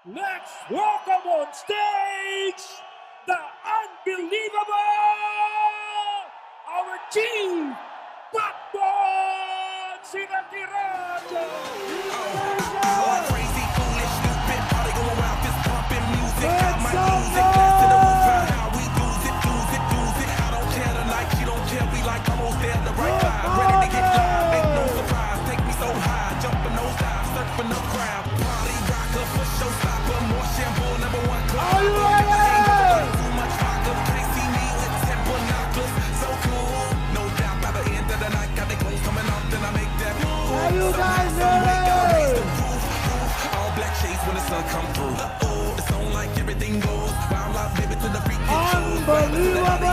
Let's welcome on stage the unbelievable, our chief, Backbone Sinatiraja. Crazy, foolish, stupid, party go around, fist pumping music. Got my music, glass to the roof, how we lose it, lose it, lose it. I don't care tonight, she don't care, we like almost there, the right vibe. Ready to get live, ain't no surprise. Take me so high, jumping those dives, surfing the crowd. Party rocker, for showstopper, more shampoo, #1 club. Are you ready? Too much vodka, can't see me with 10 binoculars. So cool, no doubt by the end of the night, got the clothes coming off, then I make that move. Are you guys Raise the ready? roof, all black shades when the sun come through. It's on like everything goes. Wild out, baby, to the freaking show. Unbelievable!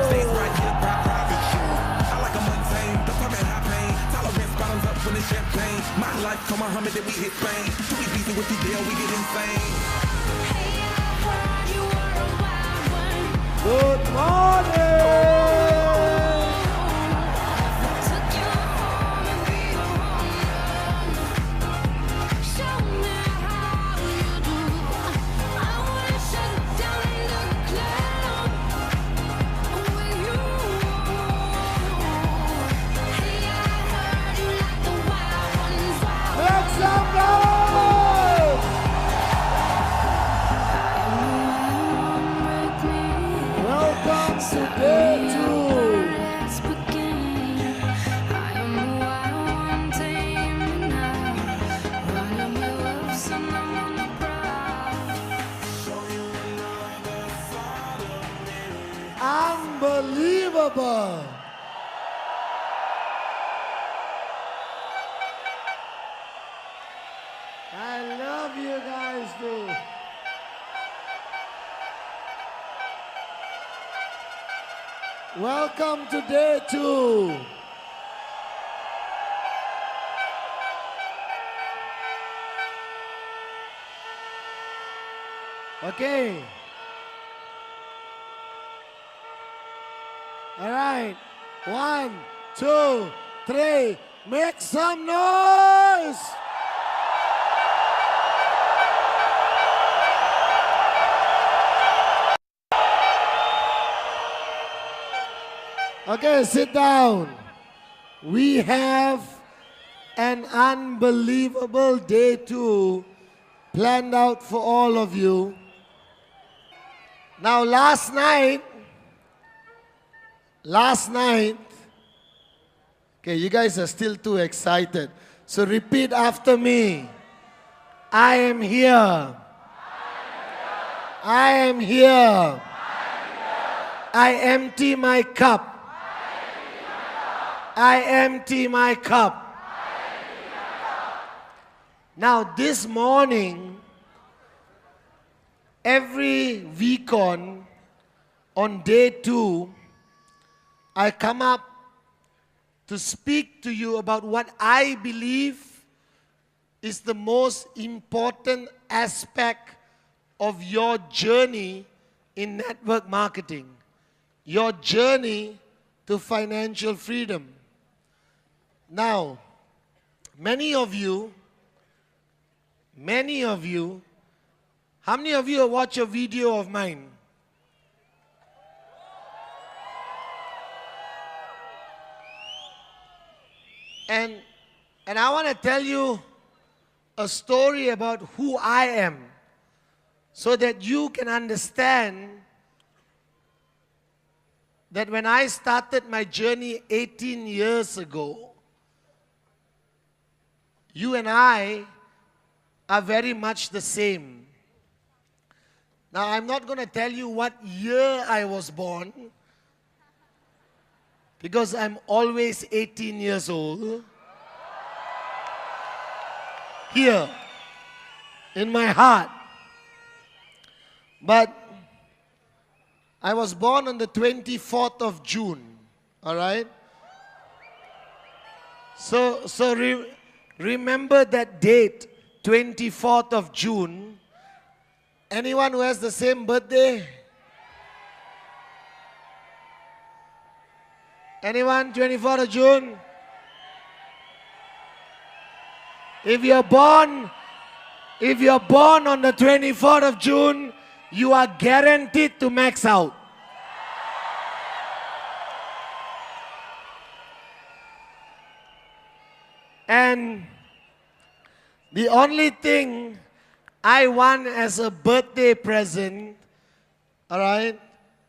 Stays right here, private show. I like a mundane, don't come at high pain. Tolerance bottoms up when it's champagne. My life, come on, Muhammad, then we hit Spain. Too easy with the deal, we get insane. Good morning! Make some noise! Welcome to day 2. Unbelievable! I love you guys too. Welcome to day 2. Okay. All right. 1, 2, 3. Make some noise. Okay, sit down. We have an unbelievable day 2 planned out for all of you. Now, last night, okay, you guys are still too excited. So repeat after me. I am here. I am here. I empty my cup. I empty my cup. Now, this morning, every week on day 2, I come up to speak to you about what I believe is the most important aspect of your journey in network marketing, your journey to financial freedom. Now, many of you, how many of you have watched a video of mine? And I want to tell you a story about who I am so that you can understand that when I started my journey 18 years ago, you and I are very much the same. Now, I'm not going to tell you what year I was born because I'm always 18 years old. Here, in my heart. But I was born on the 24th of June, all right? So remember that date, 24th of June. Anyone who has the same birthday? Anyone? 24th of June? If you're born If you're born on the 24th of June, you are guaranteed to max out. And the only thing I want as a birthday present, all right,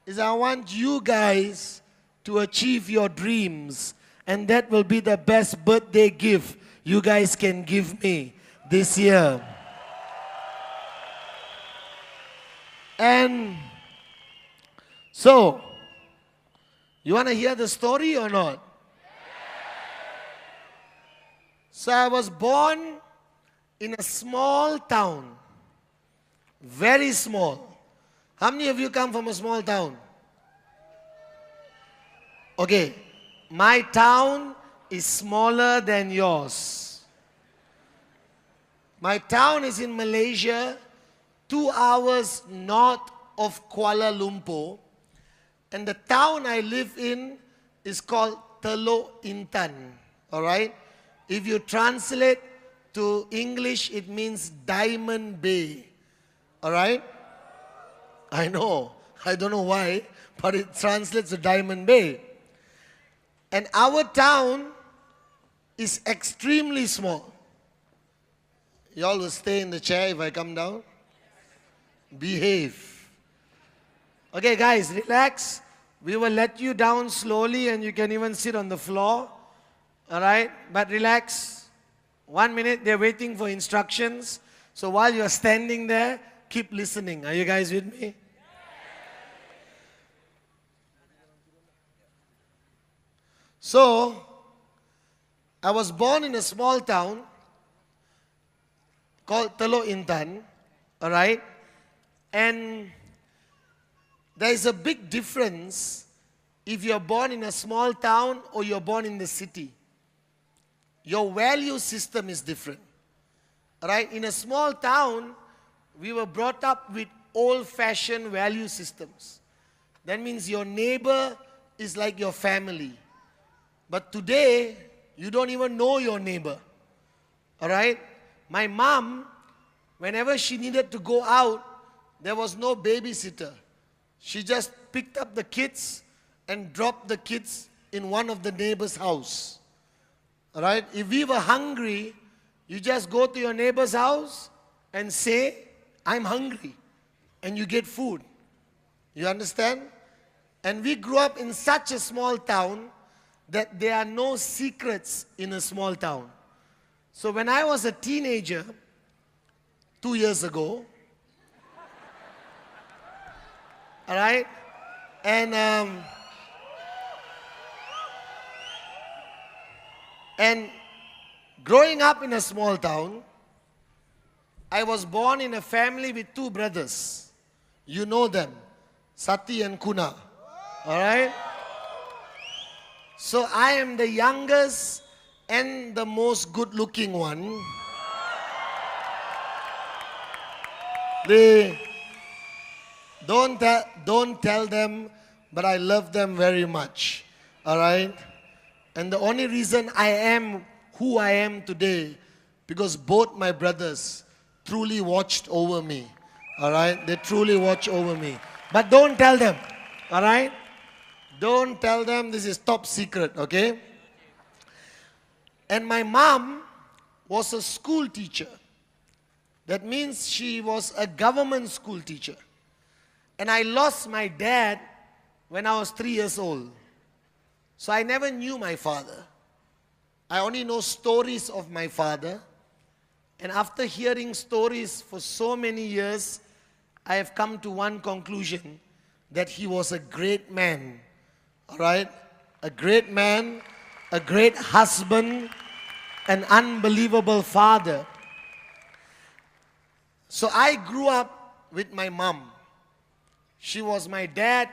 is I want you guys to achieve your dreams. And that will be the best birthday gift you guys can give me this year. And so, you want to hear the story or not? So I was born in a small town, very small. How many of you come from a small town? Okay, my town is smaller than yours. My town is in Malaysia, 2 hours north of Kuala Lumpur. And the town I live in is called Teluk Intan. Alright? If you translate to English, it means Diamond Bay. Alright? I know. I don't know why, but it translates to Diamond Bay. And our town is extremely small. Y'all will stay in the chair if I come down? Behave. Okay, guys, relax. We will let you down slowly and you can even sit on the floor. Alright? But relax. 1 minute, they're waiting for instructions. So while you're standing there, keep listening. Are you guys with me? So, I was born in a small town called Teluk Intan, alright? And there is a big difference if you're born in a small town or you're born in the city. Your value system is different, alright? In a small town, we were brought up with old-fashioned value systems. That means your neighbor is like your family. But today, you don't even know your neighbor. Alright? My mom, whenever she needed to go out, there was no babysitter. She just picked up the kids and dropped the kids in one of the neighbor's house. Alright? If we were hungry, you just go to your neighbor's house and say, I'm hungry. And you get food. You understand? And we grew up in such a small town that there are no secrets in a small town. So when I was a teenager, 2 years ago, all right, and growing up in a small town, I was born in a family with 2 brothers. You know them, Sati and Kuna, all right? So I am the youngest and the most good-looking one. Don't tell them, but I love them very much. All right? And the only reason I am who I am today, because both my brothers truly watched over me. All right? They truly watched over me. But don't tell them. All right? Don't tell them, this is top secret, okay? And my mom was a school teacher. That means she was a government school teacher. And I lost my dad when I was 3 years old. So I never knew my father. I only know stories of my father. And after hearing stories for so many years, I have come to one conclusion, that he was a great man. All right? A great man, a great husband, an unbelievable father. So I grew up with my mom. She was my dad,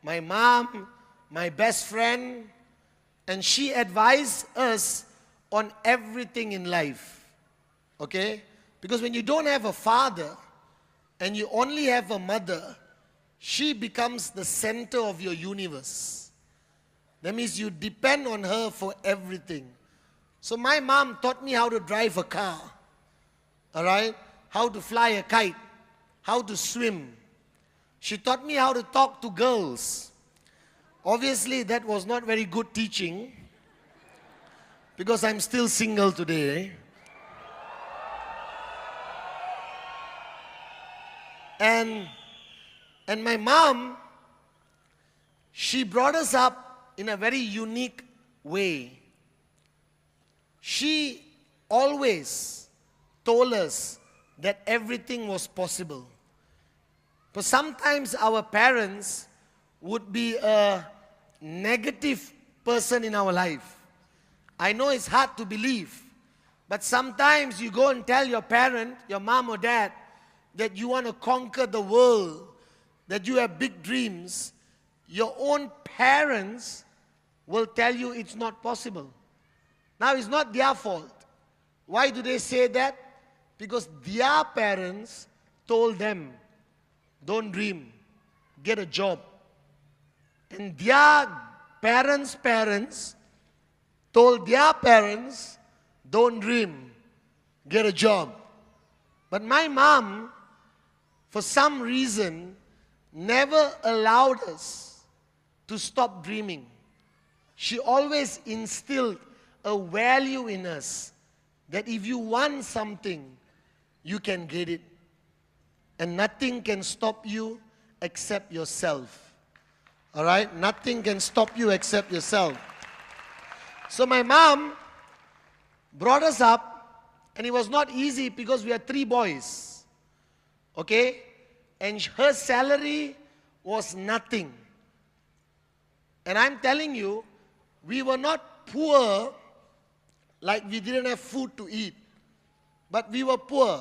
my mom, my best friend, and she advised us on everything in life. Okay? Because when you don't have a father and you only have a mother, she becomes the center of your universe. That means you depend on her for everything. So my mom taught me how to drive a car. Alright? how to fly a kite, how to swim. She taught me how to talk to girls. Obviously, that was not very good teaching because I'm still single today. And my mom, she brought us up in a very unique way. She always told us that everything was possible. But sometimes our parents would be a negative person in our life. I know it's hard to believe, but sometimes you go and tell your parent, your mom or dad, that you want to conquer the world, that you have big dreams. Your own parents will tell you it's not possible. Now, it's not their fault. Why do they say that? Because their parents told them, don't dream, get a job. And their parents told their parents, don't dream, get a job. But my mom, for some reason, never allowed us to stop dreaming. She always instilled a value in us that if you want something, you can get it. And nothing can stop you except yourself. All right? Nothing can stop you except yourself. So my mom brought us up, and it was not easy because we had 3 boys. Okay? And her salary was nothing. And I'm telling you, we were not poor like we didn't have food to eat. But we were poor.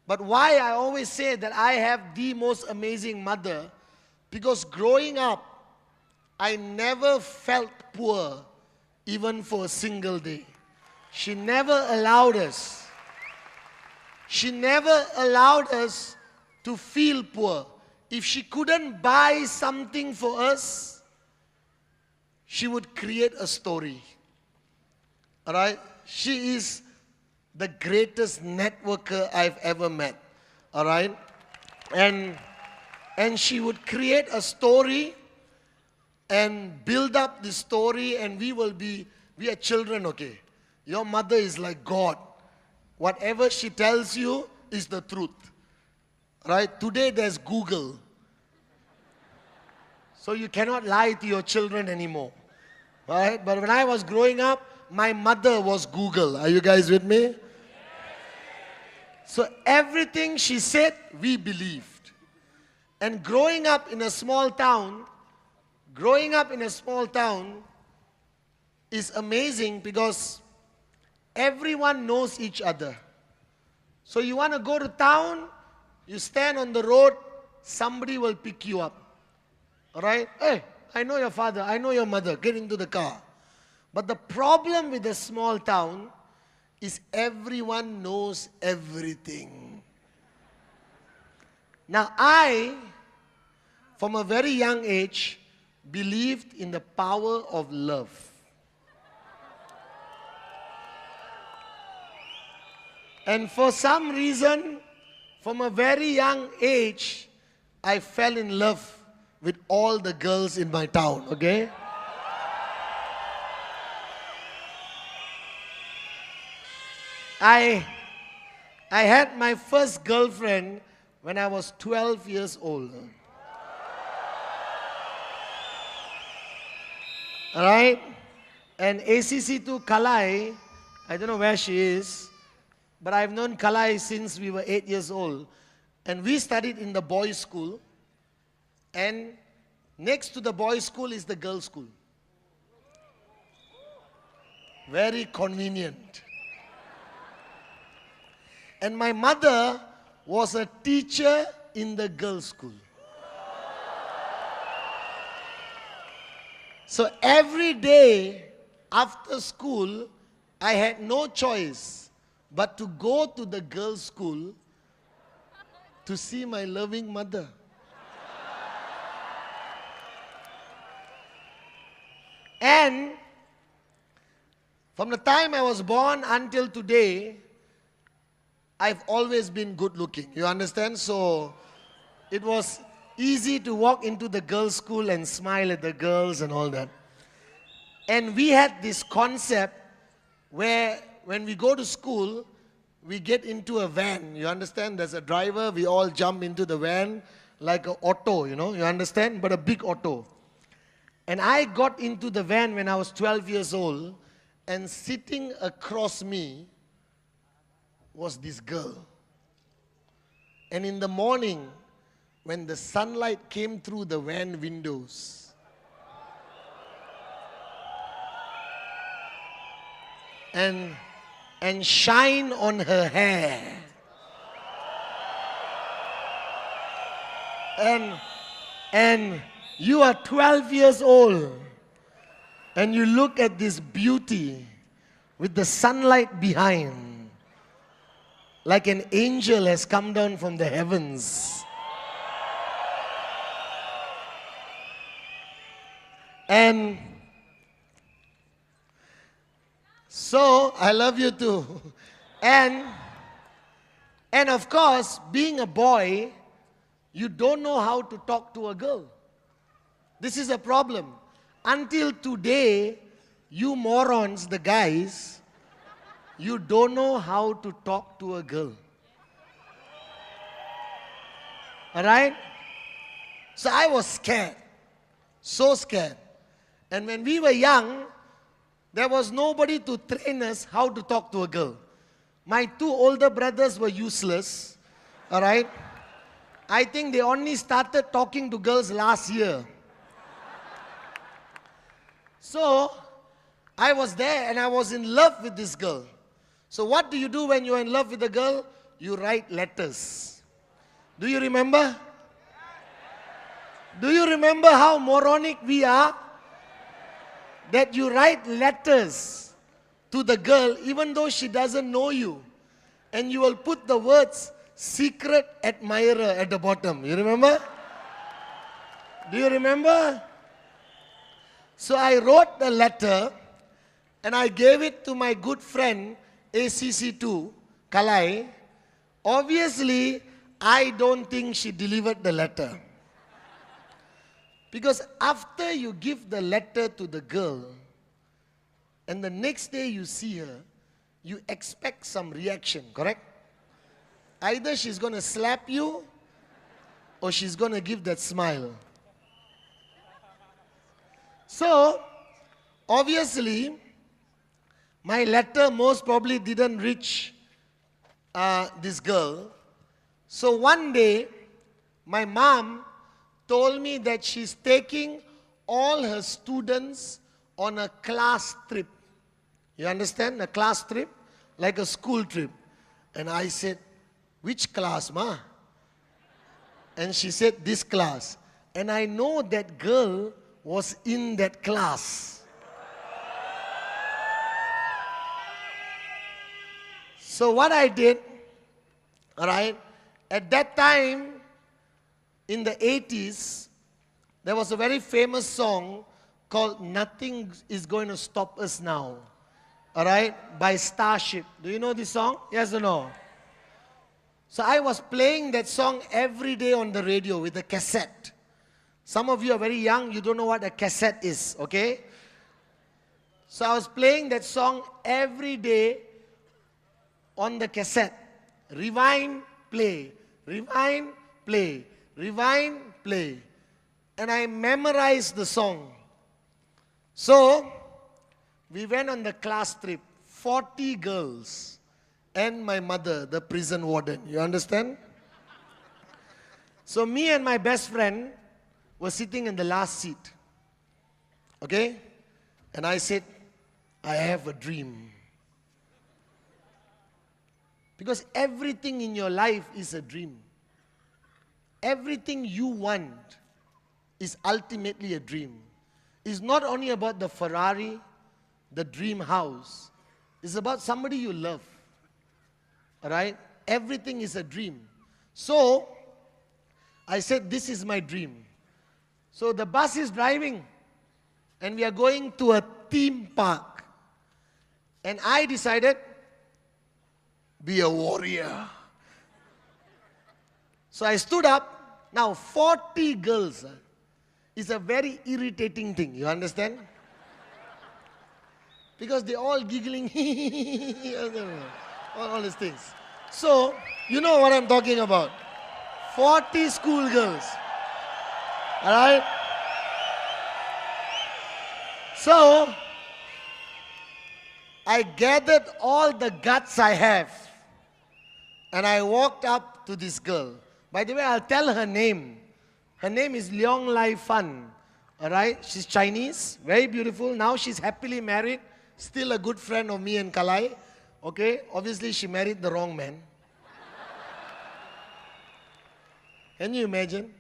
But why I always say that I have the most amazing mother, because growing up, I never felt poor even for a single day. She never allowed us. She never allowed us to feel poor. If she couldn't buy something for us, she would create a story. All right? She is the greatest networker I've ever met. All right? And she would create a story and build up the story, and we are children, okay? Your mother is like God. Whatever she tells you is the truth. Right? Today there's Google. So you cannot lie to your children anymore. Right? But when I was growing up, my mother was Google. Are you guys with me? So everything she said, we believed. And growing up in a small town is amazing because everyone knows each other. So you want to go to town, you stand on the road, somebody will pick you up. All right? Hey, I know your father, I know your mother, get into the car. But the problem with a small town is everyone knows everything. Now I, from a very young age, believed in the power of love. And for some reason, from a very young age, I fell in love with all the girls in my town, okay? I had my first girlfriend when I was 12 years old. All right? And ACC2 Kalai, I don't know where she is, but I've known Kalai since we were 8 years old. And we studied in the boys' school. And next to the boys' school is the girls' school. Very convenient. And my mother was a teacher in the girls' school. So every day after school, I had no choice but to go to the girls' school to see my loving mother. And from the time I was born until today, I've always been good looking. You understand? So it was easy to walk into the girls' school and smile at the girls and all that. And we had this concept where when we go to school, we get into a van. You understand? There's a driver. We all jump into the van like an auto, you know. You understand? But a big auto. And I got into the van when I was 12 years old, and sitting across me was this girl. And in the morning, when the sunlight came through the van windows, and shine on her hair, and you are 12 years old, and you look at this beauty with the sunlight behind, like an angel has come down from the heavens. And so, I love you too. And of course, being a boy, you don't know how to talk to a girl. This is a problem. Until today, you morons, the guys, you don't know how to talk to a girl. Alright? So I was scared. So scared. And when we were young, there was nobody to train us how to talk to a girl. My two older brothers were useless. Alright? I think they only started talking to girls last year. So, I was there and I was in love with this girl. So what do you do when you're in love with a girl? You write letters. Do you remember? Do you remember how moronic we are? That you write letters to the girl even though she doesn't know you. And you will put the words secret admirer at the bottom. You remember? Do you remember? So I wrote the letter and I gave it to my good friend ACC2, Kalai. Obviously, I don't think she delivered the letter. Because after you give the letter to the girl and the next day you see her, you expect some reaction, correct? Either she's going to slap you or she's going to give that smile. So, obviously, my letter most probably didn't reach this girl. So one day, my mom told me that she's taking all her students on a class trip. You understand? A class trip? Like a school trip. And I said, which class, ma? And she said, this class. And I know that girl was in that class. So what I did, alright, at that time, in the 80s, there was a very famous song called Nothing Is Going to Stop Us Now, alright, by Starship. Do you know this song? Yes or no? So I was playing that song every day on the radio with a cassette. Some of you are very young, you don't know what a cassette is, okay? So I was playing that song every day on the cassette. Rewind, play, rewind, play, rewind, play. And I memorized the song. So, we went on the class trip, 40 girls and my mother, the prison warden. You understand? So me and my best friend were sitting in the last seat. Okay? And I said, I have a dream. Because everything in your life is a dream. Everything you want is ultimately a dream. It's not only about the Ferrari, the dream house. It's about somebody you love. Alright? Everything is a dream. So, I said, this is my dream. So the bus is driving and we are going to a theme park. And I decided, be a warrior. So I stood up. Now 40 girls is a very irritating thing. You understand? Because they're all giggling. all these things. So, you know what I'm talking about. 40 schoolgirls. Alright? So, I gathered all the guts I have and I walked up to this girl. By the way, I'll tell her name. Her name is Leong Lai Fan. Alright? She's Chinese, very beautiful. Now she's happily married. Still a good friend of me and Kalai. Okay? Obviously, she married the wrong man. Can you imagine?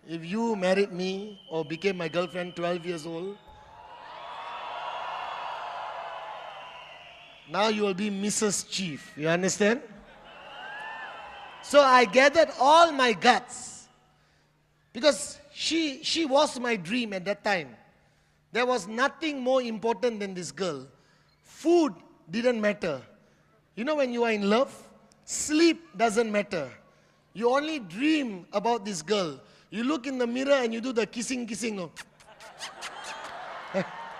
If you married me or became my girlfriend 12 years old, now you will be Mrs. Chief. You understand? So I gathered all my guts because she was my dream at that time. There was nothing more important than this girl. Food didn't matter. You know when you are in love, sleep doesn't matter. You only dream about this girl. You look in the mirror and you do the kissing. Oh.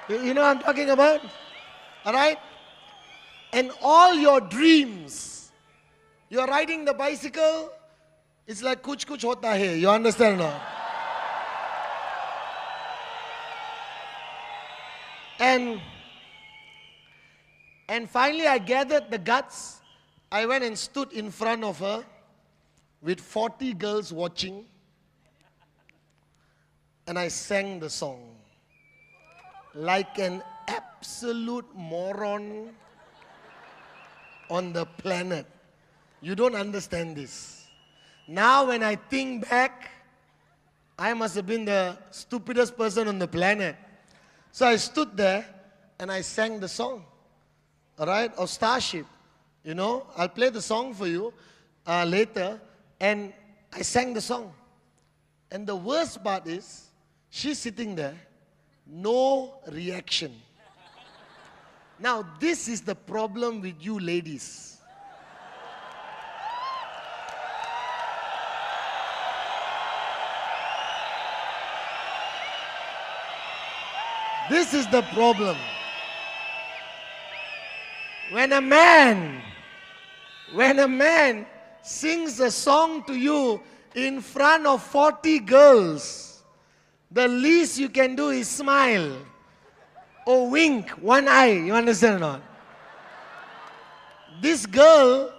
You know what I'm talking about? Alright? And all your dreams, you're riding the bicycle, it's like kuch hota hai. You understand now? And finally I gathered the guts. I went and stood in front of her with 40 girls watching. And I sang the song like an absolute moron on the planet. You don't understand this. Now when I think back, I must have been the stupidest person on the planet. So I stood there and I sang the song, all right, of Starship. You know, I'll play the song for you later. And I sang the song. And the worst part is, she's sitting there, no reaction. Now, this is the problem with you ladies. This is the problem. When a man sings a song to you in front of 40 girls, the least you can do is smile or wink one eye. You understand or not? This girl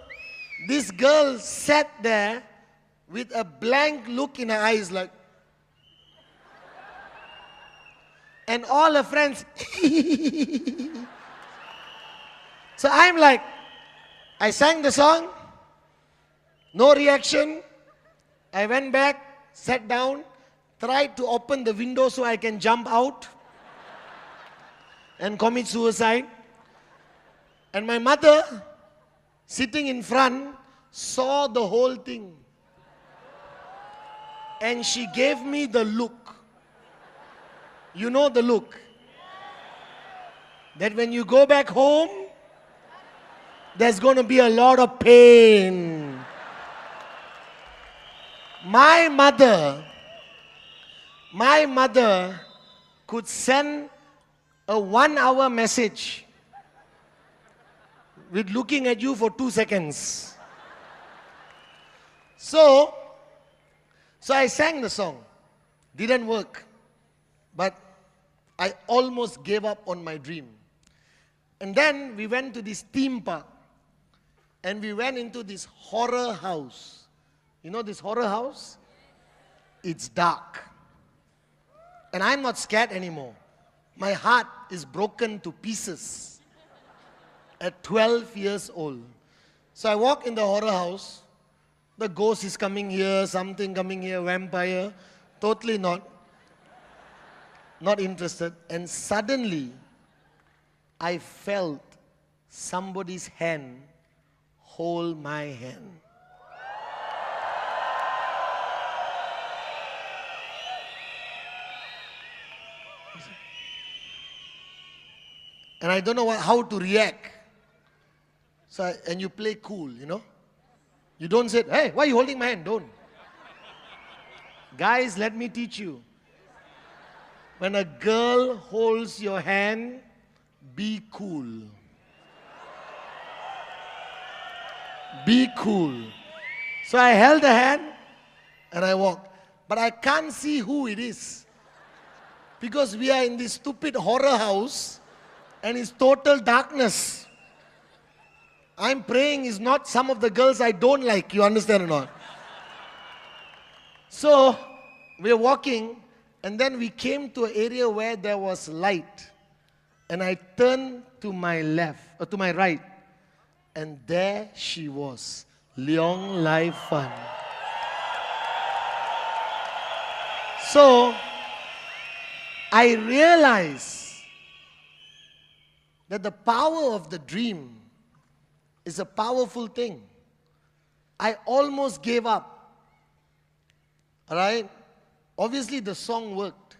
sat there with a blank look in her eyes like, and all her friends. So I'm like, I sang the song, no reaction. I went back, sat down, tried to open the window so I can jump out and commit suicide. And my mother, sitting in front, saw the whole thing. And she gave me the look. You know the look. That when you go back home, there's going to be a lot of pain. My mother could send a 1-hour message with looking at you for 2 seconds. So I sang the song. Didn't work. But I almost gave up on my dream. And then we went to this theme park. And we went into this horror house. You know this horror house? It's dark. And I'm not scared anymore. My heart is broken to pieces at 12 years old. So I walk in the horror house. The ghost is coming here, something coming here, vampire. Totally not interested. And suddenly, I felt somebody's hand hold my hand. And I don't know how to react. And you play cool, you know. You don't say, hey, why are you holding my hand? Don't. Guys, let me teach you. When a girl holds your hand, be cool. Be cool. So I held the hand and I walked. But I can't see who it is. Because we are in this stupid horror house and it's total darkness. I'm praying is not some of the girls I don't like. You understand or not? So we're walking and then we came to an area where there was light. And I turned to my left, or to my right. And there she was, Leong Lai Fan. So, I realized that the power of the dream is a powerful thing. I almost gave up. Alright? Obviously the song worked.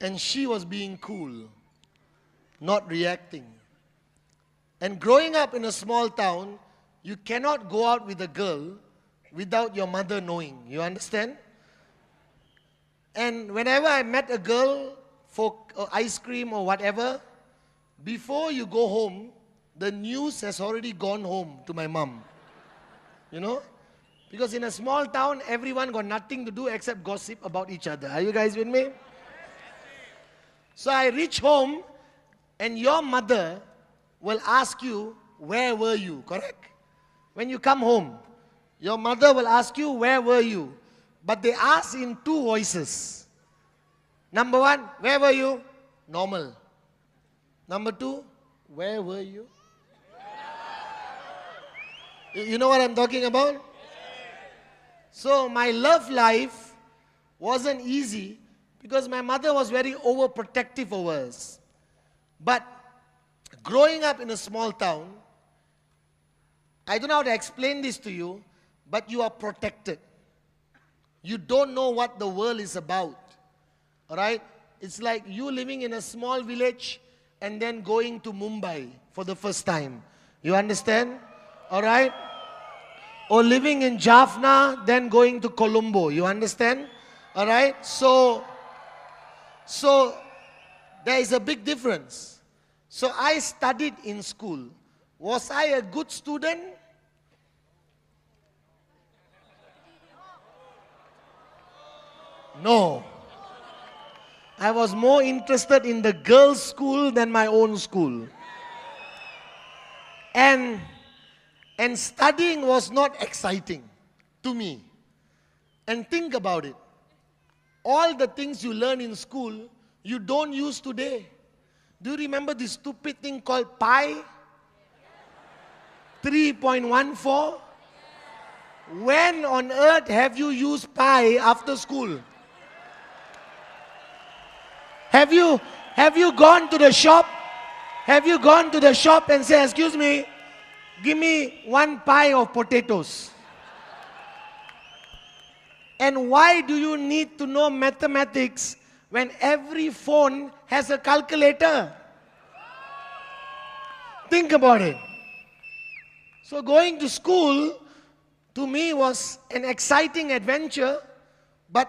And she was being cool, not reacting. And growing up in a small town, you cannot go out with a girl without your mother knowing. You understand? And whenever I met a girl for ice cream or whatever, before you go home, the news has already gone home to my mom. You know? Because in a small town, everyone got nothing to do except gossip about each other. Are you guys with me? So I reach home and your mother will ask you, where were you? Correct? When you come home, your mother will ask you, where were you? But they ask in two voices. Number one, where were you? Normal. Number two, where were you? You know what I'm talking about? So my love life wasn't easy because my mother was very overprotective over us. But growing up in a small town, I don't know how to explain this to you, but you are protected. You don't know what the world is about. Alright? It's like you living in a small village and then going to Mumbai for the first time. You understand? Alright? Or living in Jaffna, then going to Colombo. You understand? Alright? So there is a big difference. So I studied in school. Was I a good student? No. I was more interested in the girls' school than my own school. And studying was not exciting to me. And think about it. All the things you learn in school, you don't use today. Do you remember this stupid thing called pi? 3.14? When on earth have you used pi after school? Have you gone to the shop? Have you gone to the shop and said, excuse me, give me 1 pie of potatoes? And why do you need to know mathematics when every phone has a calculator? Think about it. So going to school, to me, was an exciting adventure, but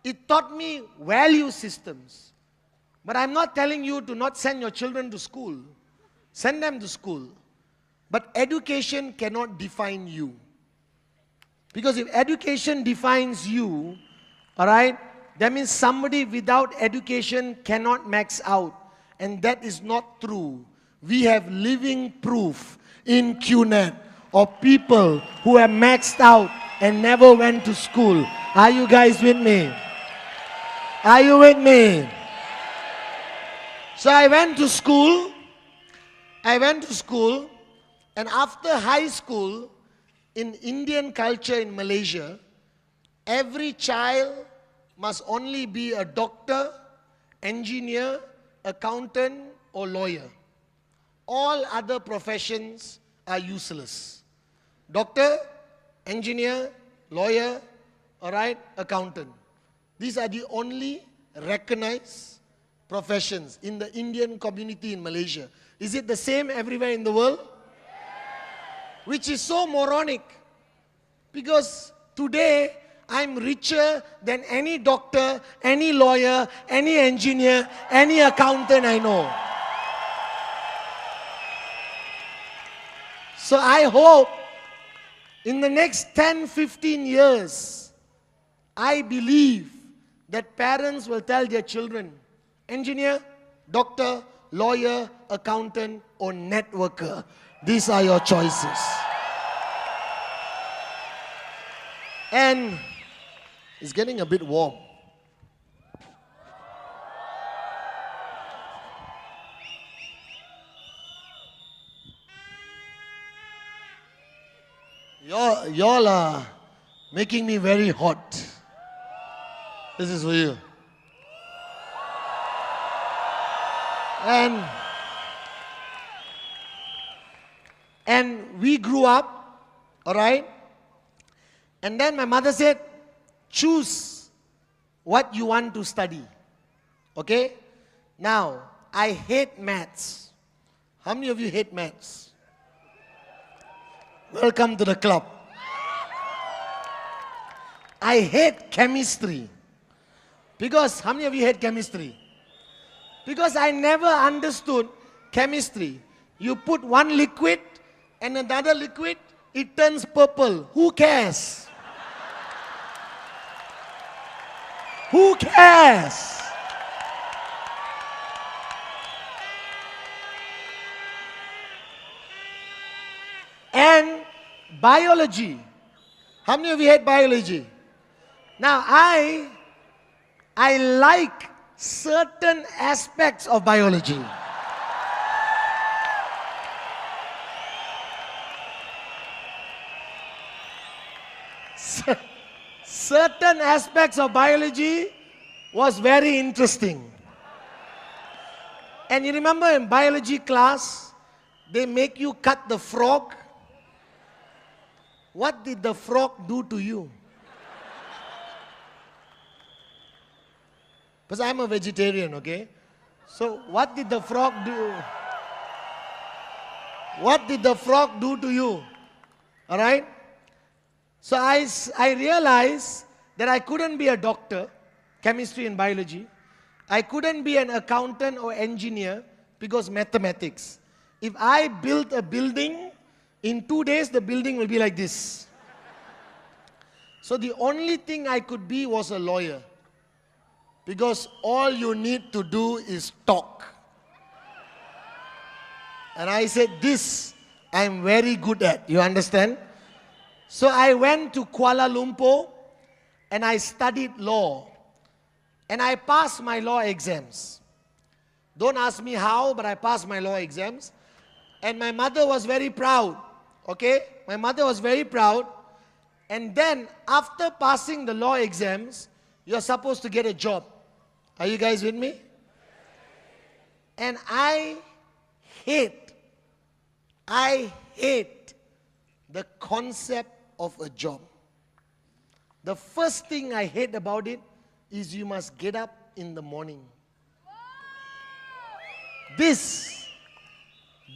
it taught me value systems. But I'm not telling you to not send your children to school. Send them to school. But education cannot define you. Because if education defines you, alright, that means somebody without education cannot max out. And that is not true. We have living proof in QNet of people who have maxed out and never went to school. Are you guys with me? Are you with me? So I went to school. And after high school, in Indian culture in Malaysia, every child must only be a doctor, engineer, accountant, or lawyer. All other professions are useless. Doctor, engineer, lawyer, alright, accountant. These are the only recognized professions in the Indian community in Malaysia. Is it the same everywhere in the world? Which is so moronic. Because today, I'm richer than any doctor, any lawyer, any engineer, any accountant I know. So I hope in the next 10, 15 years, I believe that parents will tell their children, engineer, doctor, lawyer, accountant, or networker. These are your choices. And it's getting a bit warm. Y'all are making me very hot. This is for you. And we grew up, all right? And then my mother said, choose what you want to study. Okay? Now, I hate maths. How many of you hate maths? Welcome to the club. I hate chemistry. Because, how many of you hate chemistry? Because I never understood chemistry. You put one liquid and another liquid, it turns purple. Who cares? Who cares? And biology. How many of you hate biology? Now, I like certain aspects of biology. Certain aspects of biology was very interesting. And you remember in biology class, they make you cut the frog. What did the frog do to you? Because I'm a vegetarian, okay? So what did the frog do? What did the frog do to you? All right? So I realized that I couldn't be a doctor, chemistry and biology. I couldn't be an accountant or engineer because mathematics. If I built a building, in 2 days the building will be like this. So the only thing I could be was a lawyer. Because all you need to do is talk. And I said, this I'm very good at. You understand? So I went to Kuala Lumpur and I studied law. And I passed my law exams. Don't ask me how, but I passed my law exams. And my mother was very proud. Okay? My mother was very proud. And then, after passing the law exams, you're supposed to get a job. Are you guys with me? And I hate the concept of a job. The first thing I hate about it is you must get up in the morning. This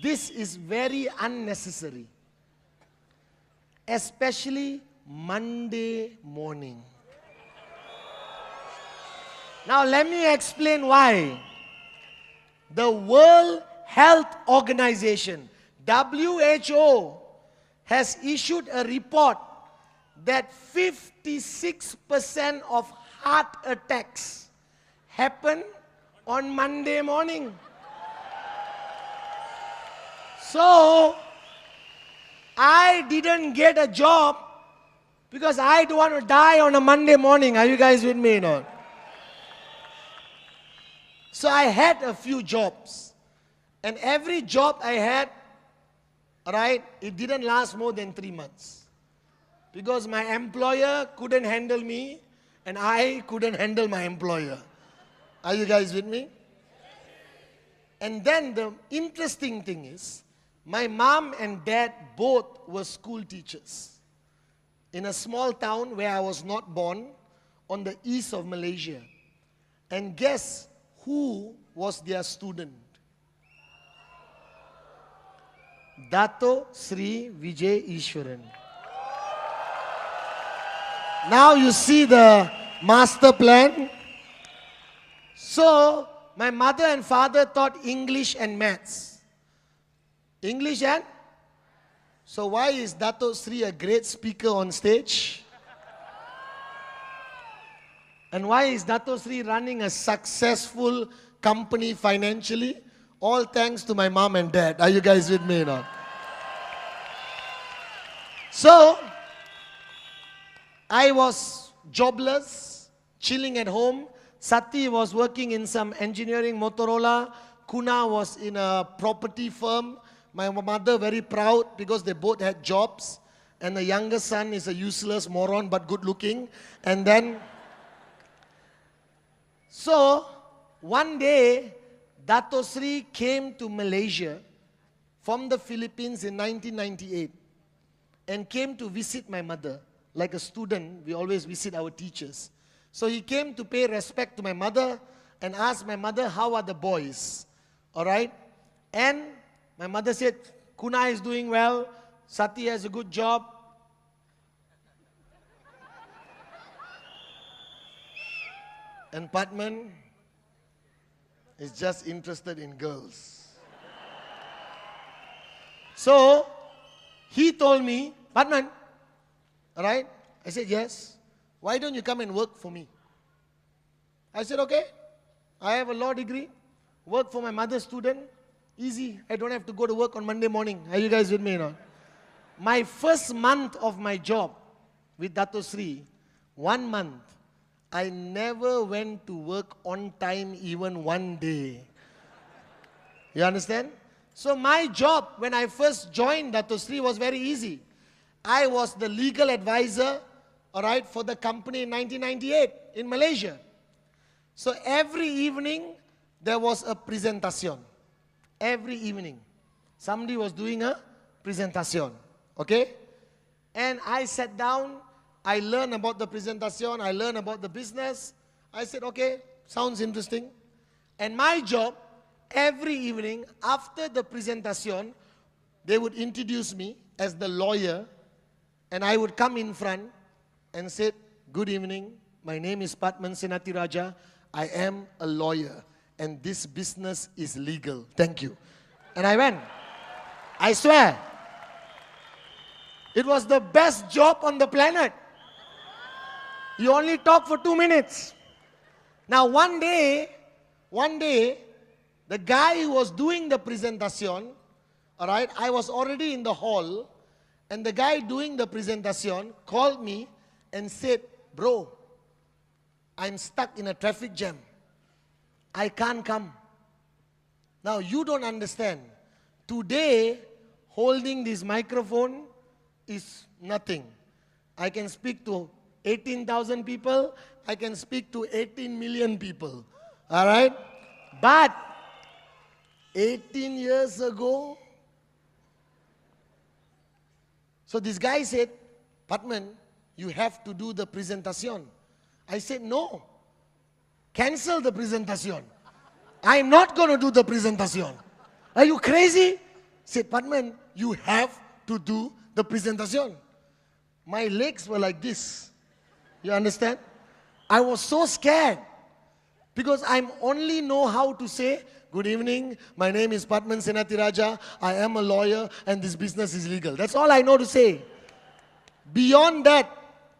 is very unnecessary. Especially Monday morning. Now let me explain why. The World Health Organization, WHO, has issued a report that 56% of heart attacks happen on Monday morning. So, I didn't get a job because I don't want to die on a Monday morning. Are you guys with me or not? So I had a few jobs. And every job I had, right, it didn't last more than 3 months. Because my employer couldn't handle me and I couldn't handle my employer. Are you guys with me? And then the interesting thing is, my mom and dad both were school teachers in a small town where I was not born on the east of Malaysia. And guess who was their student. Dato Sri Vijay Ishwaran. Now you see the master plan. So, my mother and father taught English and maths. English and? So why is Dato Sri a great speaker on stage? And why is Dato Sri running a successful company financially? All thanks to my mom and dad. Are you guys with me now? So, I was jobless, chilling at home. Sati was working in some engineering Motorola. Kuna was in a property firm. My mother very proud because they both had jobs. And the younger son is a useless moron but good looking. And then, so one day, Dato Sri came to Malaysia from the Philippines in 1998 and came to visit my mother. Like a student, we always visit our teachers. So he came to pay respect to my mother and asked my mother, how are the boys? All right? And my mother said, Kuna is doing well, Sati has a good job. And Padman is just interested in girls. So, he told me, Padman, all right? I said, yes. Why don't you come and work for me? I said, okay. I have a law degree. Work for my mother's student. Easy. I don't have to go to work on Monday morning. Are you guys with me now? My first month of my job with Dato Sri, 1 month, I never went to work on time even one day. You understand? So my job when I first joined Dato Sri was very easy. I was the legal advisor, all right, for the company in 1998 in Malaysia. So every evening there was a presentation. Every evening somebody was doing a presentation. Okay? And I sat down, I learned about the presentation, I learned about the business. I said, okay, sounds interesting. And my job, every evening after the presentation, they would introduce me as the lawyer, and I would come in front and say, good evening, my name is Padman Senatiraja, I am a lawyer, and this business is legal. Thank you. And I went. I swear, it was the best job on the planet. You only talk for 2 minutes. Now one day, the guy who was doing the presentation, all right, I was already in the hall, and the guy doing the presentation called me and said, bro, I'm stuck in a traffic jam. I can't come. Now you don't understand. Today, holding this microphone is nothing. I can speak to 18,000 people. I can speak to 18 million people. All right? But 18 years ago, so this guy said, Padman, you have to do the presentation. I said, no. Cancel the presentation. I'm not going to do the presentation. Are you crazy? Said, Padman, you have to do the presentation. My legs were like this. You understand? I was so scared because I only know how to say, good evening, my name is Padman Senatiraja, I am a lawyer and this business is legal. That's all I know to say. Beyond that,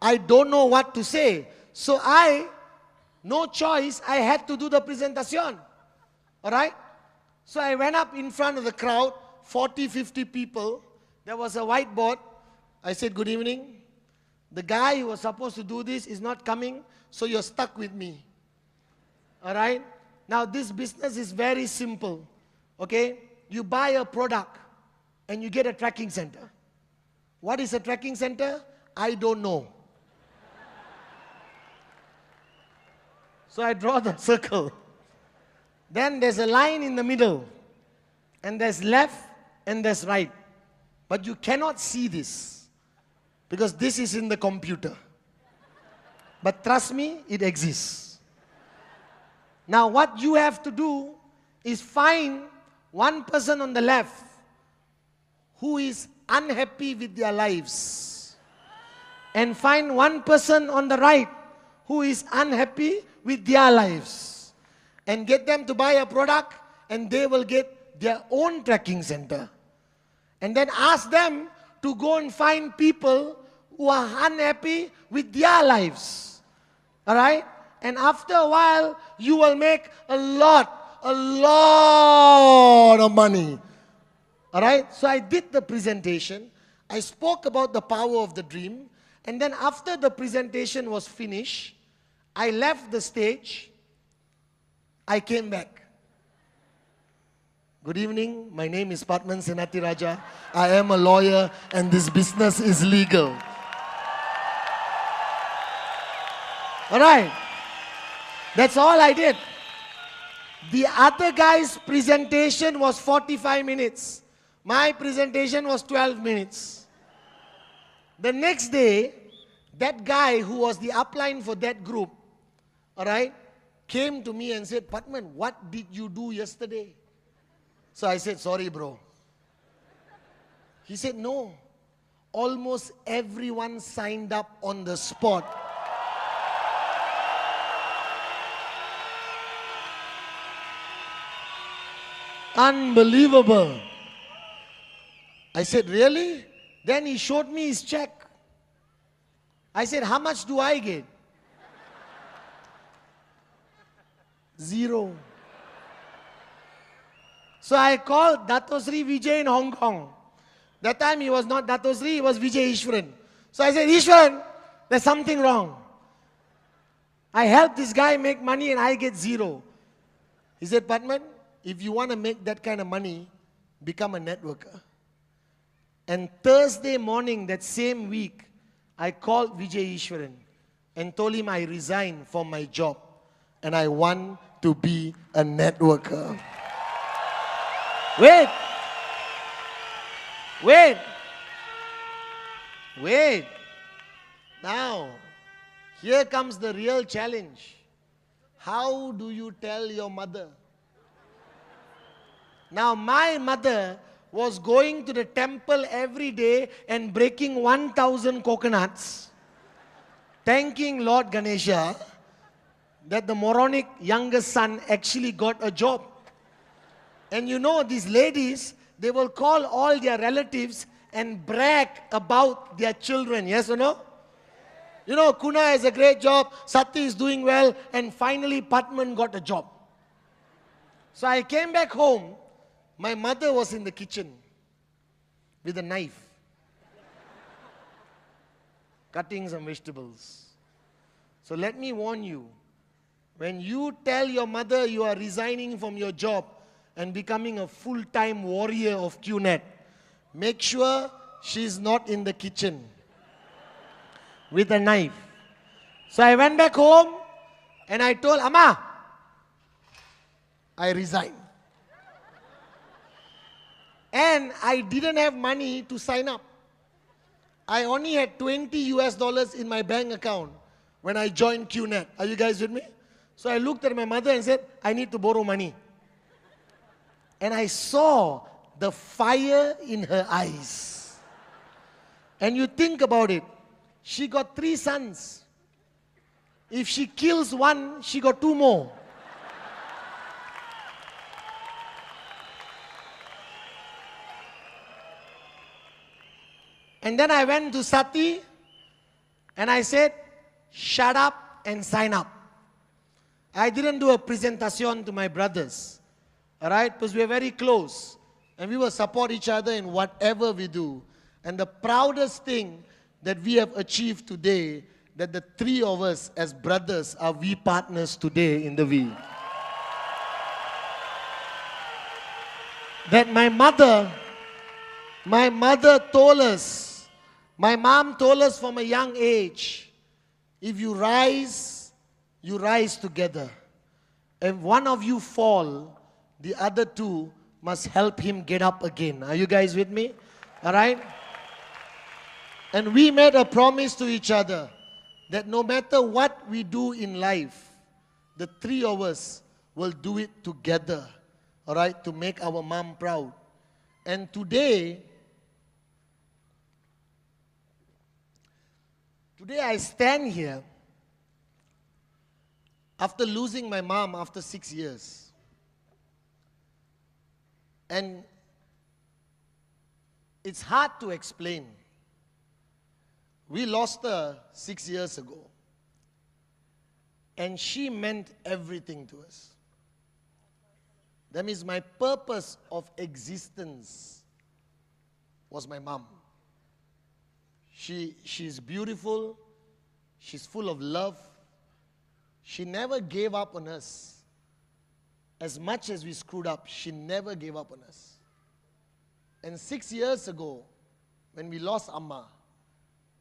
I don't know what to say. So no choice, I had to do the presentation. Alright? So I went up in front of the crowd, 40, 50 people. There was a whiteboard. I said, good evening. The guy who was supposed to do this is not coming, so you're stuck with me. Alright? Now this business is very simple. Okay? You buy a product and you get a tracking center. What is a tracking center? I don't know. So I draw the circle. Then there's a line in the middle. And there's left and there's right. But you cannot see this. Because this is in the computer. But trust me, it exists. Now what you have to do is find one person on the left who is unhappy with their lives, and find one person on the right who is unhappy with their lives, and get them to buy a product, and they will get their own tracking center. And then ask them to go and find people who are unhappy with their lives. All right? And after a while, you will make a lot of money. All right? So I did the presentation. I spoke about the power of the dream. And then after the presentation was finished, I left the stage. I came back. Good evening. My name is Padman Senatiraja. I am a lawyer and this business is legal. All right. That's all I did. The other guy's presentation was 45 minutes. My presentation was 12 minutes. The next day, that guy who was the upline for that group, all right, came to me and said, Padman, what did you do yesterday? So I said, sorry, bro. He said, no. Almost everyone signed up on the spot. Unbelievable. I said, really? Then he showed me his check. I said, how much do I get? 0. So I called Dato Sri Vijay in Hong Kong. That time he was not Dato Sri, he was Vijay Ishwaran. So I said, Ishwaran, there's something wrong. I helped this guy make money and I get 0. He said, Padman, if you want to make that kind of money, become a networker. And Thursday morning, that same week, I called Vijay Ishwaran and told him I resigned from my job and I want to be a networker. Wait. Now, here comes the real challenge. How do you tell your mother? Now, my mother was going to the temple every day and breaking 1,000 coconuts, thanking Lord Ganesha that the moronic youngest son actually got a job. And you know, these ladies, they will call all their relatives and brag about their children, yes or no? You know, Kuna has a great job, Sati is doing well, and finally Padman got a job. So I came back home. My mother was in the kitchen with a knife, cutting some vegetables. So let me warn you, when you tell your mother you are resigning from your job and becoming a full-time warrior of QNet, make sure she's not in the kitchen with a knife. So I went back home and I told Amma, I resign. And I didn't have money to sign up. I only had $20 in my bank account when I joined QNet. Are you guys with me? So I looked at my mother and said, I need to borrow money. And I saw the fire in her eyes. And you think about it. She got 3 sons. If she kills one, she got 2 more. And then I went to Sati and I said, shut up and sign up. I didn't do a presentation to my brothers, all right, because we are very close and we will support each other in whatever we do. And the proudest thing that we have achieved today, that the 3 of us as brothers are we partners today in the V. That my mother told us, my mom told us from a young age, if you rise together. If one of you fall, the other 2 must help him get up again. Are you guys with me? All right? And we made a promise to each other that no matter what we do in life, the 3 of us will do it together all right, to make our mom proud. And today I stand here after losing my mom after 6 years. And it's hard to explain. We lost her 6 years ago. And she meant everything to us. That means my purpose of existence was my mom. She's beautiful. She's full of love. She never gave up on us. As much as we screwed up, she never gave up on us. And 6 years ago, when we lost Amma,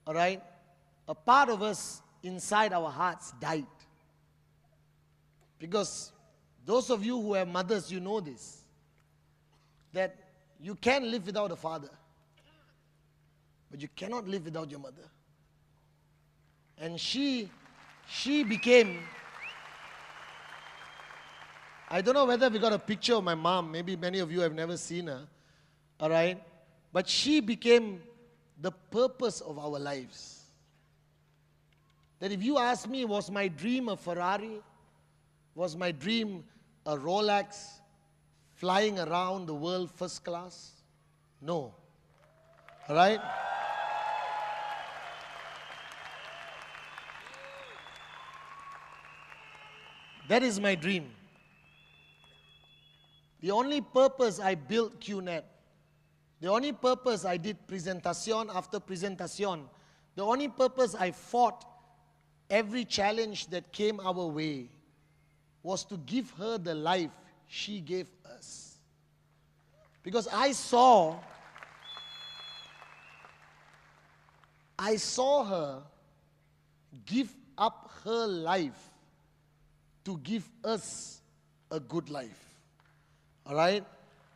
all right, a part of us inside our hearts died. Because those of you who have mothers, you know this, that you can live without a father, but you cannot live without your mother. And she became, I don't know whether we got a picture of my mom. Maybe many of you have never seen her. All right? But she became the purpose of our lives. That if you ask me, was my dream a Ferrari? Was my dream a Rolex? Flying around the world first class? No. All right? That is my dream. The only purpose I built QNet, the only purpose I did presentation after presentation, the only purpose I fought every challenge that came our way was to give her the life she gave us. Because I saw her give up her life to give us a good life. All right?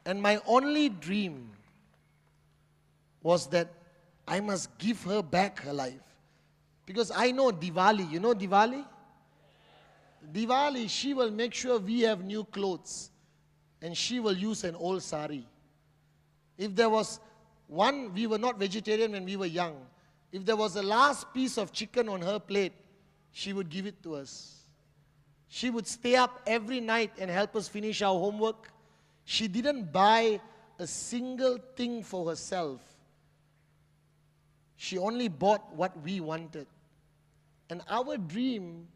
And my only dream was that I must give her back her life. Because I know Diwali. You know Diwali? Diwali, she will make sure we have new clothes. And she will use an old sari. If there was one, we were not vegetarian when we were young. If there was a last piece of chicken on her plate, she would give it to us. She would stay up every night and help us finish our homework. She didn't buy a single thing for herself. She only bought what we wanted. And our dream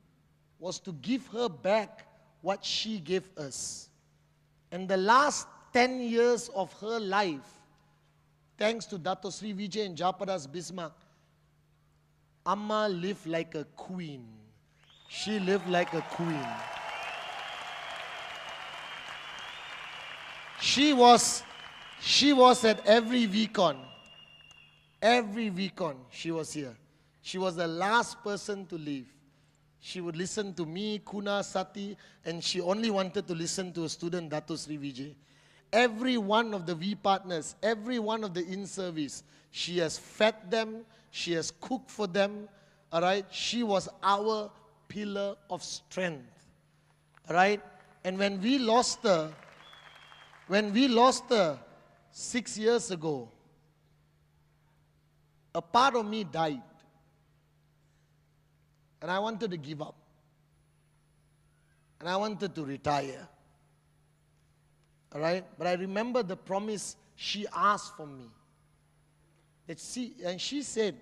was to give her back what she gave us. And the last 10 years of her life, thanks to Dato Sri Vijay and Japadas Bismarck, Amma lived like a queen. She lived like a queen. She was at every VCon. Every VCon she was here. She was the last person to leave. She would listen to me, Kuna, Sati, and she only wanted to listen to a student, Dato Sri Vijay. Every one of the V partners, every one of the in-service, she has fed them, she has cooked for them, all right? She was our pillar of strength, all right? And when we lost her 6 years ago, a part of me died. And I wanted to give up. And I wanted to retire. All right? But I remember the promise she asked from me. And she said,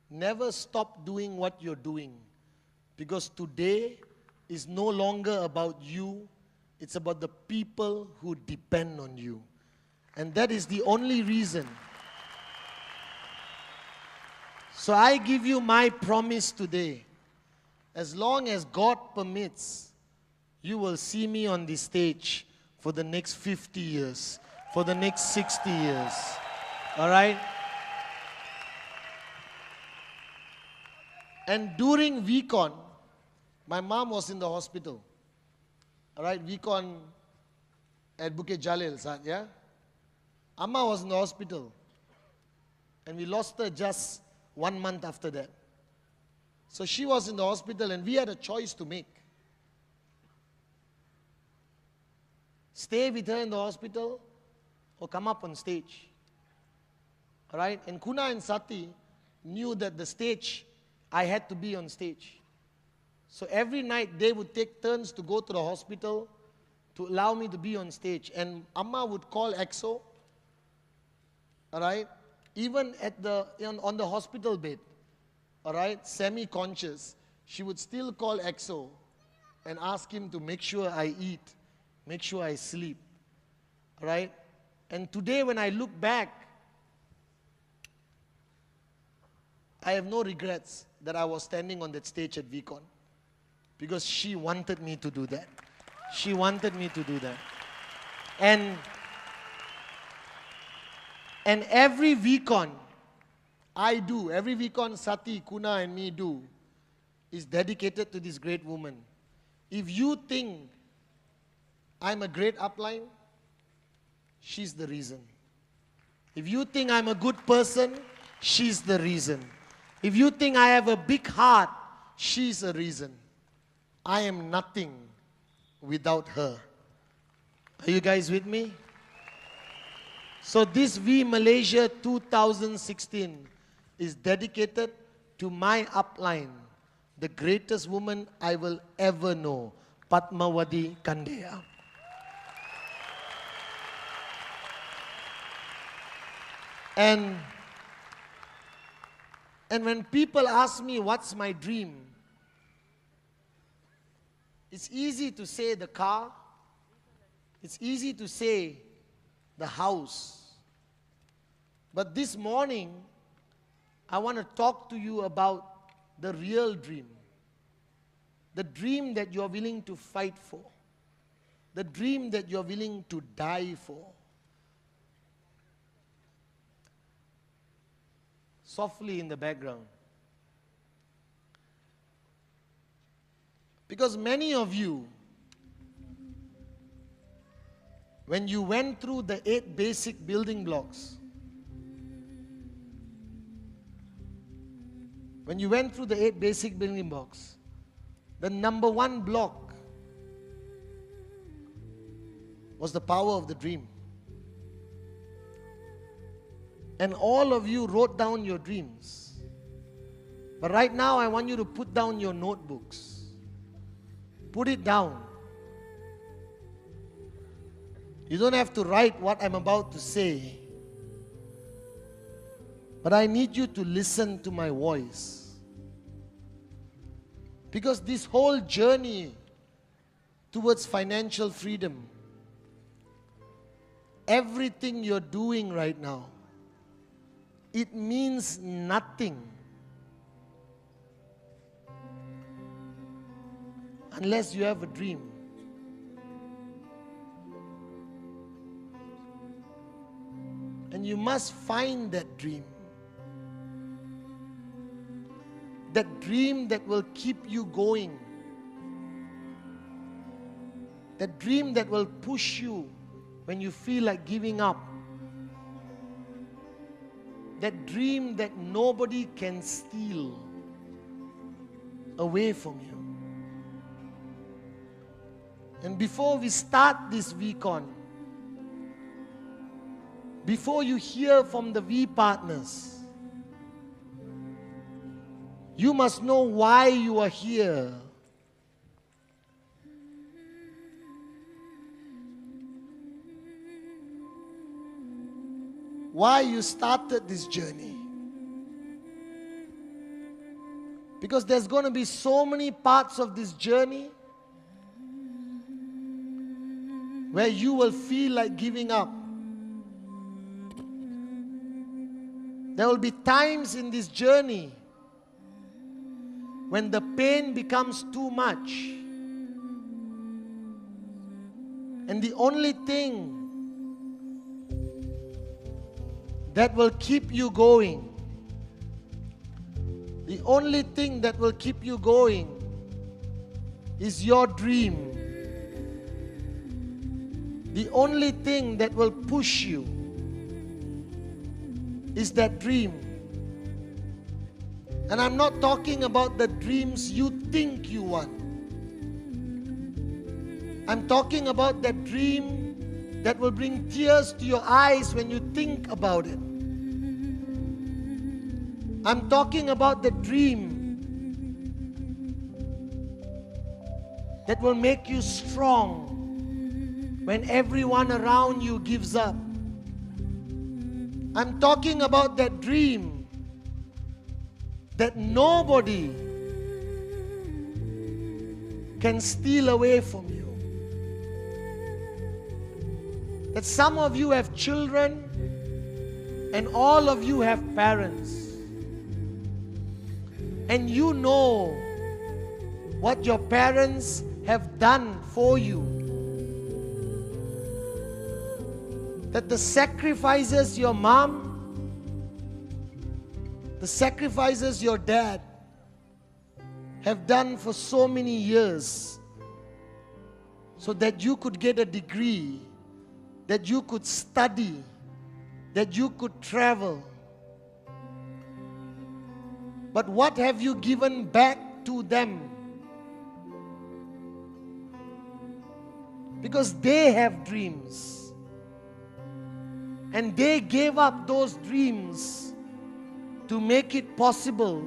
never stop doing what you're doing. Because today is no longer about you. It's about the people who depend on you. And that is the only reason. So I give you my promise today. As long as God permits, you will see me on the stage for the next 50 years, for the next 60 years. All right? And during VCon, my mom was in the hospital. All right, VCon at Bukit Jalil, yeah? Amma was in the hospital. And we lost her just 1 month after that. So she was in the hospital and we had a choice to make. stay with her in the hospital or come up on stage. All right? And Kuna and Sati knew that the stage, I had to be on stage. So every night they would take turns to go to the hospital to allow me to be on stage. And Amma would call EXO, all right? Even on the hospital bed, all right, semi-conscious, she would still call EXO and ask him to make sure I eat, make sure I sleep, all right? And today when I look back, I have no regrets that I was standing on that stage at VCon, because she wanted me to do that. She wanted me to do that. And every VCon I do, every VCon Sati, Kuna and me do, is dedicated to this great woman. If you think I'm a great upline, she's the reason. If you think I'm a good person, she's the reason. If you think I have a big heart, she's the reason. I am nothing without her. Are you guys with me? So this V Malaysia 2016 is dedicated to my upline, the greatest woman I will ever know, Padmawati Kandeya. And when people ask me what's my dream, it's easy to say the car, it's easy to say the house. But this morning, I want to talk to you about the real dream. The dream that you're willing to fight for. The dream that you're willing to die for. Softly in the background. Because many of you, when you went through the 8 basic building blocks, when you went through the 8 basic building blocks, the number 1 block was the power of the dream. And all of you wrote down your dreams. But right now I want you to put down your notebooks. Put it down. You don't have to write what I'm about to say. But I need you to listen to my voice. Because this whole journey towards financial freedom, everything you're doing right now, it means nothing unless you have a dream. And you must find that dream. That dream that will keep you going. That dream that will push you when you feel like giving up. That dream that nobody can steal away from you. And before we start this VCon, before you hear from the V partners, you must know why you are here. Why you started this journey. Because there's going to be so many parts of this journey where you will feel like giving up. There will be times in this journey when the pain becomes too much. And the only thing that will keep you going, the only thing that will keep you going is your dream. The only thing that will push you is that dream. And I'm not talking about the dreams you think you want. I'm talking about that dream that will bring tears to your eyes when you think about it. I'm talking about the dream that will make you strong when everyone around you gives up. I'm talking about that dream that nobody can steal away from you. That some of you have children and all of you have parents. And you know what your parents have done for you. That the sacrifices your mom, the sacrifices your dad have done for so many years, so that you could get a degree, that you could study, that you could travel. But what have you given back to them? Because they have dreams. And they gave up those dreams to make it possible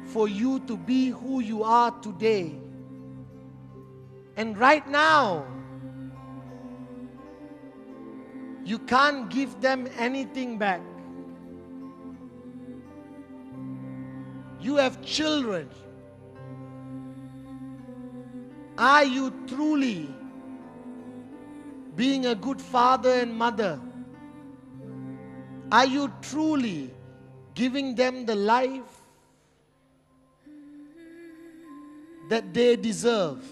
for you to be who you are today. And right now, you can't give them anything back. You have children. Are you truly being a good father and mother? Are you truly giving them the life that they deserve?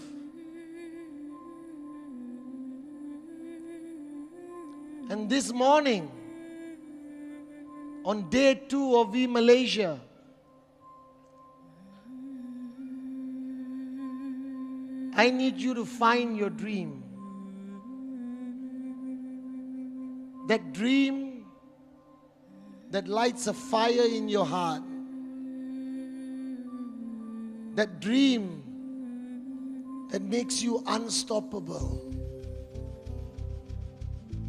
And this morning, on day 2 of We Malaysia, I need you to find your dream. That dream that lights a fire in your heart. That dream that makes you unstoppable.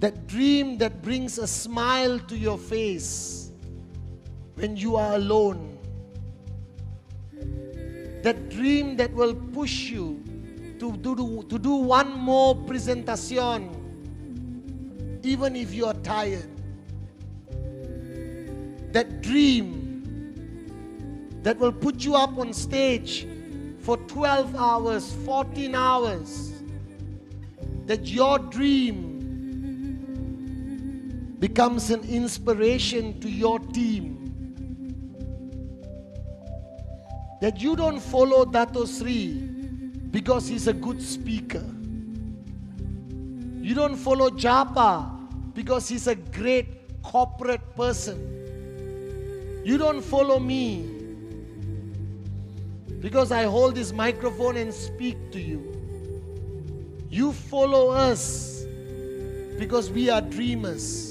That dream that brings a smile to your face when you are alone. That dream that will push you to do one more presentation, even if you are tired. That dream that will put you up on stage for 12 hours, 14 hours. That your dream becomes an inspiration to your team. That you don't follow Dato Sri because he's a good speaker. You don't follow Japa because he's a great corporate person. You don't follow me because I hold this microphone and speak to you. You follow us because we are dreamers.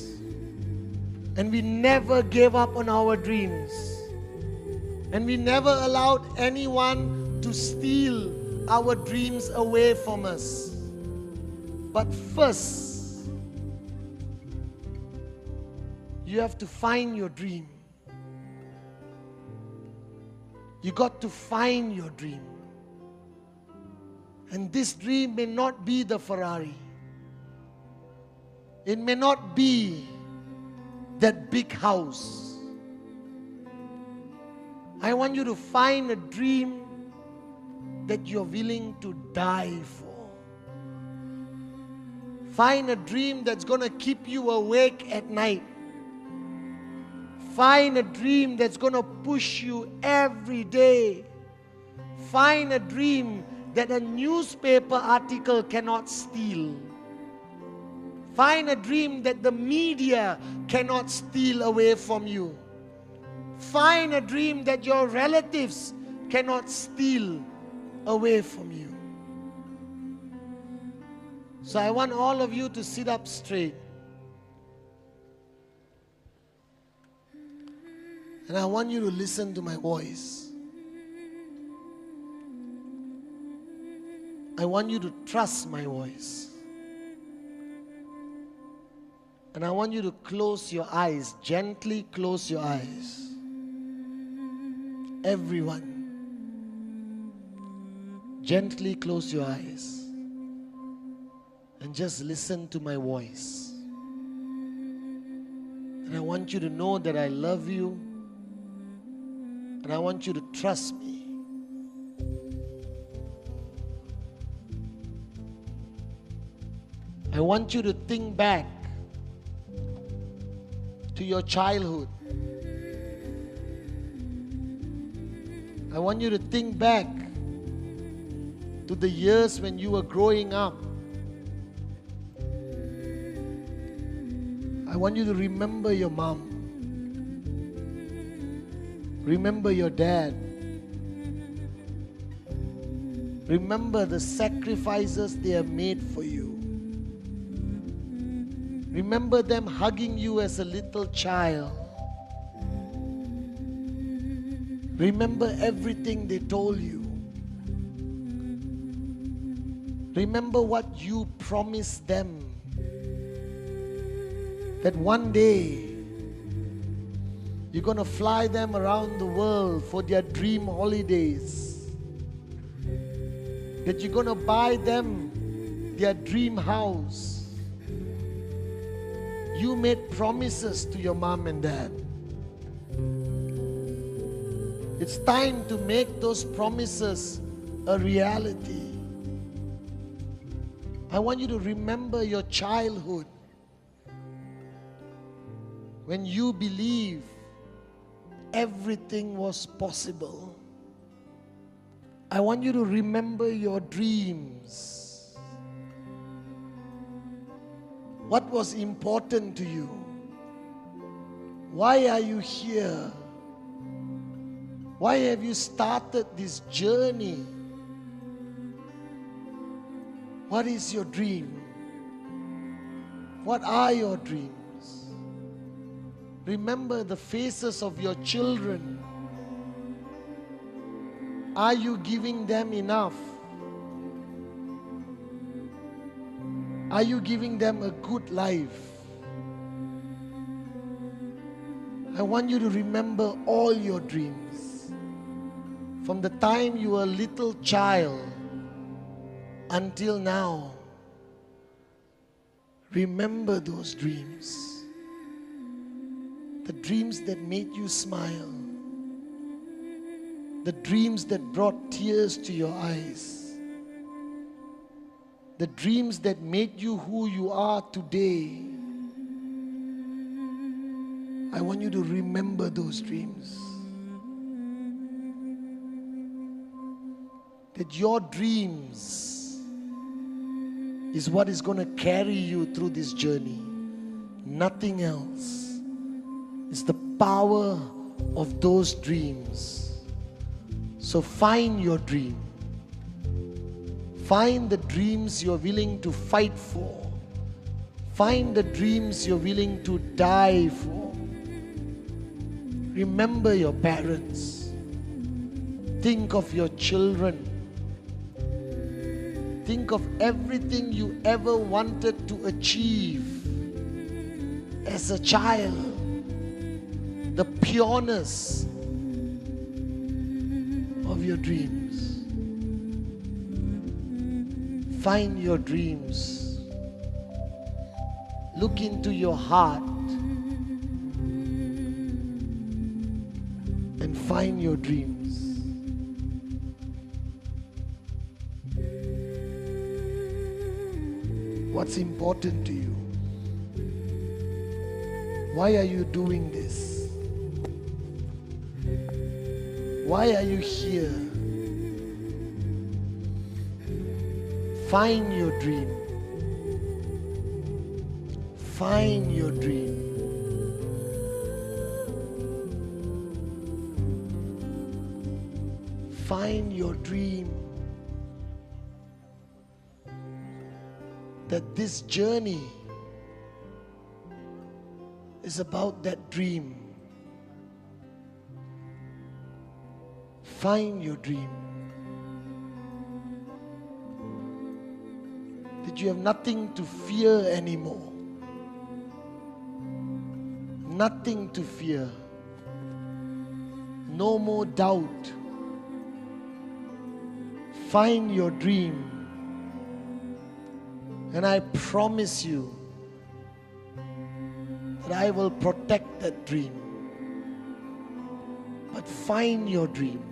And we never gave up on our dreams. And we never allowed anyone to steal our dreams away from us. But first, you have to find your dream. You got to find your dream. And this dream may not be the Ferrari. It may not be that big house. I want you to find a dream that you're willing to die for. Find a dream that's going to keep you awake at night. Find a dream that's going to push you every day. Find a dream that a newspaper article cannot steal. Find a dream that the media cannot steal away from you. Find a dream that your relatives cannot steal away from you. So I want all of you to sit up straight. And I want you to listen to my voice. I want you to trust my voice. And I want you to close your eyes, gently close your eyes. Everyone, gently close your eyes and just listen to my voice. And I want you to know that I love you, and I want you to trust me. I want you to think back to your childhood. I want you to think back to the years when you were growing up. I want you to remember your mom. Remember your dad. Remember the sacrifices they have made for you. Remember them hugging you as a little child. Remember everything they told you. Remember what you promised them. That one day you're going to fly them around the world for their dream holidays. That you're going to buy them their dream house. You made promises to your mom and dad. It's time to make those promises a reality. I want you to remember your childhood when you believed everything was possible. I want you to remember your dreams. What was important to you? Why are you here? Why have you started this journey? What is your dream? What are your dreams? Remember the faces of your children. Are you giving them enough? Are you giving them a good life? I want you to remember all your dreams. From the time you were a little child until now. Remember those dreams. The dreams that made you smile. The dreams that brought tears to your eyes. The dreams that made you who you are today. I want you to remember those dreams. That your dreams is what is going to carry you through this journey. Nothing else. It's the power of those dreams. So find your dream. Find the dreams you're willing to fight for. Find the dreams you're willing to die for. Remember your parents. Think of your children. Think of everything you ever wanted to achieve as a child. The pureness of your dreams. Find your dreams. Look into your heart and find your dreams. What's important to you? Why are you doing this? Why are you here? Find your dream. Find your dream. Find your dream. That this journey is about that dream. Find your dream. That you have nothing to fear anymore. nothing to fear. No more doubt. Find your dream. And I promise you that I will protect that dream. But find your dream.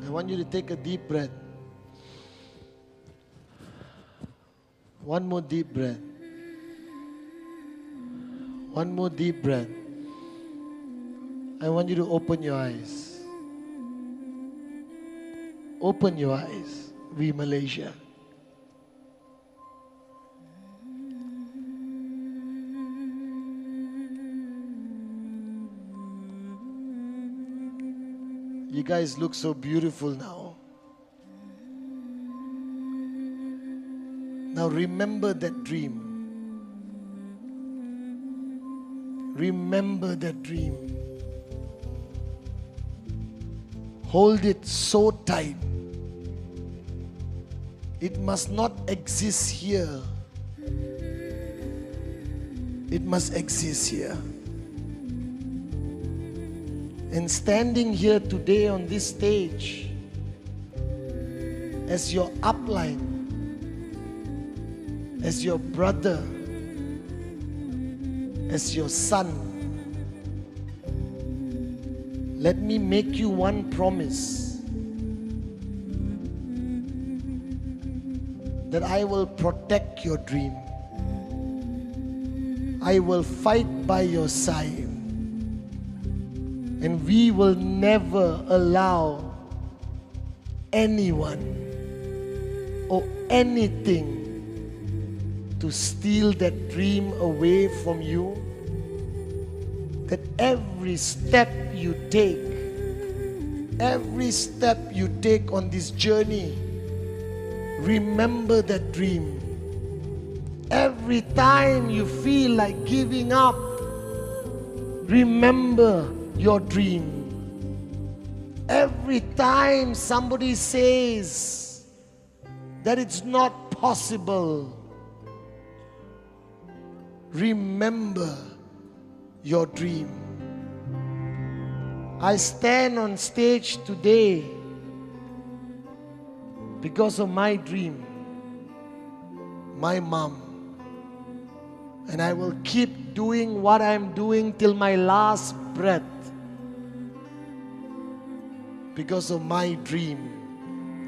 I want you to take a deep breath. One more deep breath. One more deep breath. I want you to open your eyes. Open your eyes. We Malaysia. You guys look so beautiful now. Now remember that dream. Remember that dream. Hold it so tight. It must not exist here. It must exist here. And standing here today on this stage as your upline, as your brother, as your son, let me make you one promise, that I will protect your dream. I will fight by your side. And we will never allow anyone or anything to steal that dream away from you. That every step you take on this journey, remember that dream. Every time you feel like giving up, remember your dream. Every time somebody says that it's not possible, remember your dream. I stand on stage today because of my dream, my mom. And I will keep doing what I'm doing till my last breath because of my dream.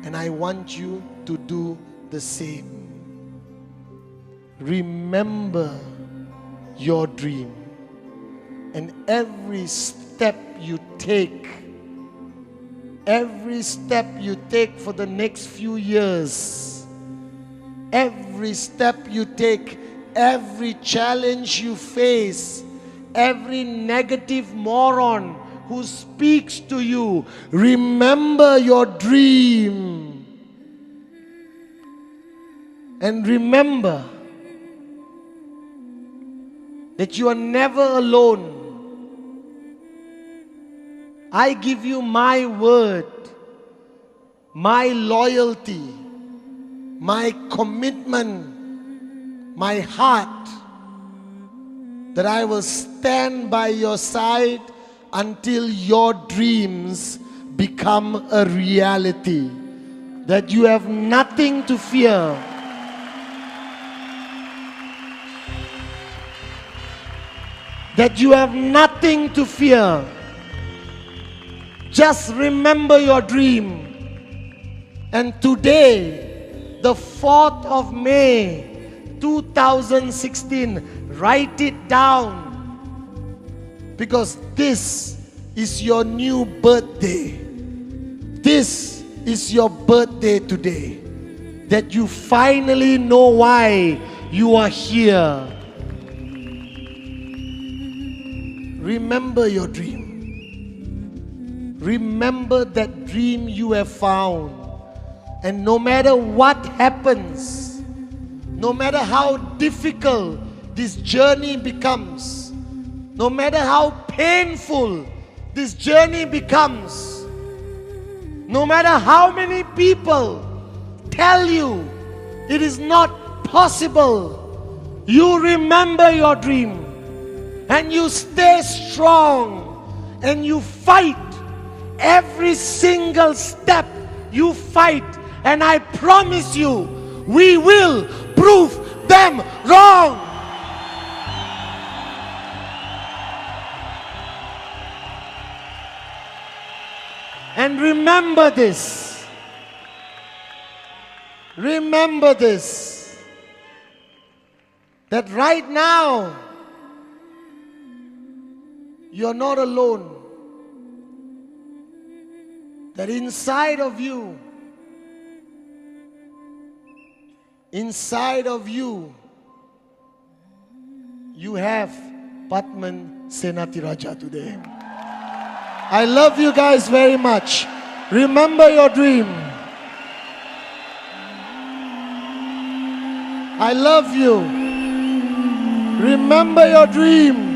And I want you to do the same. Remember your dream. And every step you take for the next few years, every step you take, every challenge you face, every negative moron who speaks to you, remember your dream. And remember that you are never alone. I give you my word, my loyalty, my commitment, my heart, that I will stand by your side until your dreams become a reality. That you have nothing to fear. That you have nothing to fear. Just remember your dream. And today, the 4th of May, 2016, write it down. Because this is your new birthday. This is your birthday today. That you finally know why you are here. Remember your dream. Remember that dream you have found. And no matter what happens, no matter how difficult this journey becomes, no matter how painful this journey becomes, no matter how many people tell you it is not possible, you remember your dream and you stay strong and you fight every single step. You fight, and I promise you, we will prove them wrong. And remember this. Remember this. That right now, you're not alone. That inside of you, you have Padman Senatiraja today. I love you guys very much. Remember your dream. I love you. Remember your dream.